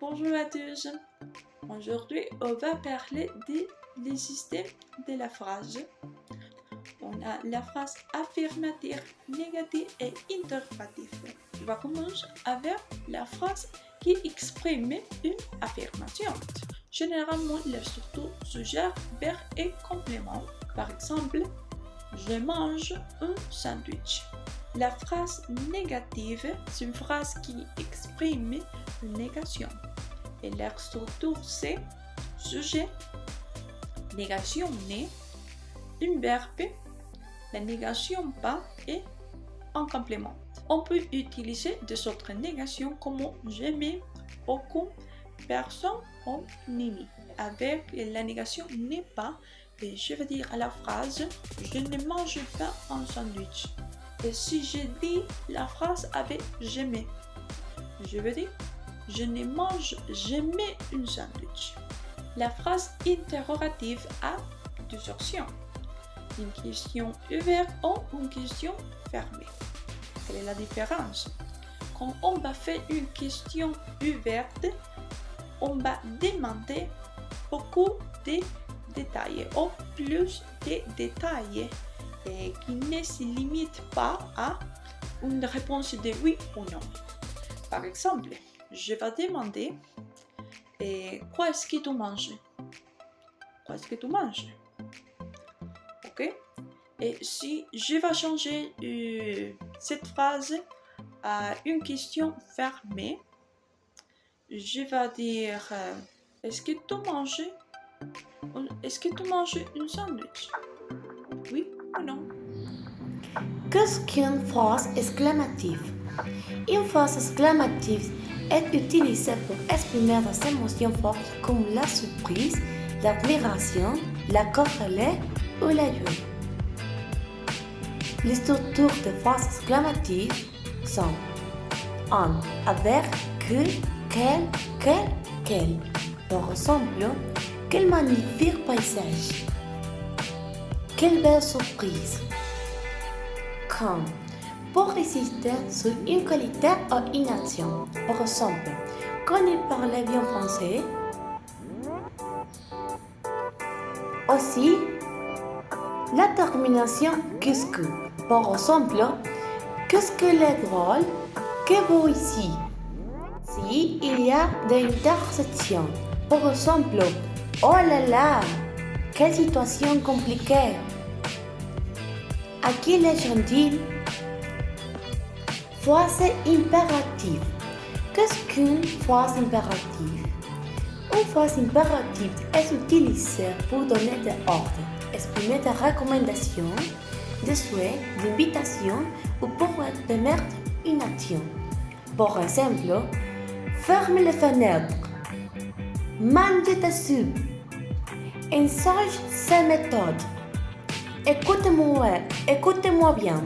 Bonjour à tous. Aujourd'hui, on va parler des systèmes de la phrase. On a la phrase affirmative, négative et interrogative. Je vais commencer avec la phrase qui exprime une affirmation. Généralement, la structure suggère verbe et complément. Par exemple, je mange un sandwich. La phrase négative, c'est une phrase qui exprime une négation. Et la structure, c'est sujet, négation né, un verbe, la négation pas et un complément. On peut utiliser des autres négations comme jamais, aucun, personne ou nini. Avec la négation n'est pas, et je veux dire à la phrase je ne mange pas un sandwich. Et si je dis la phrase avec jamais, je veux dire je ne mange jamais un sandwich. La phrase interrogative a deux options. Une question ouverte ou une question fermée. Quelle est la différence? Quand on va faire une question ouverte, on va demander beaucoup de détails ou plus de détails et qui ne se limite pas à une réponse de oui ou non. Par exemple, je vais demander quoi est-ce que tu manges? Quoi est-ce que tu manges? Ok? Et si je vais changer cette phrase à une question fermée, je vais dire est-ce que tu manges un sandwich? Oui ou non? Qu'est-ce qu'une phrase exclamative? Une phrase exclamative est utilisée pour exprimer des émotions fortes comme la surprise, l'admiration, la colère ou la joie. Les structures de phrases exclamatives sont un avec, que, quel. Par exemple, quel magnifique paysage. Quelle belle surprise. Quand. Pour insister sur une qualité ou une action. Par exemple, quand il parlait bien français. Aussi, la termination qu'est-ce que. Par exemple, qu'est-ce que est drôle que vous ici. Si il y a des intersections. Par exemple, oh là là, quelle situation compliquée. À qui les gentil? Phrase impérative. Qu'est-ce qu'une phrase impérative? Une phrase impérative est utilisée pour donner des ordres, exprimer des recommandations, des souhaits, d'invitations ou pour permettre une action. Par exemple, ferme les fenêtres, mange ta soupe, enseigne ces méthodes, écoutez-moi bien.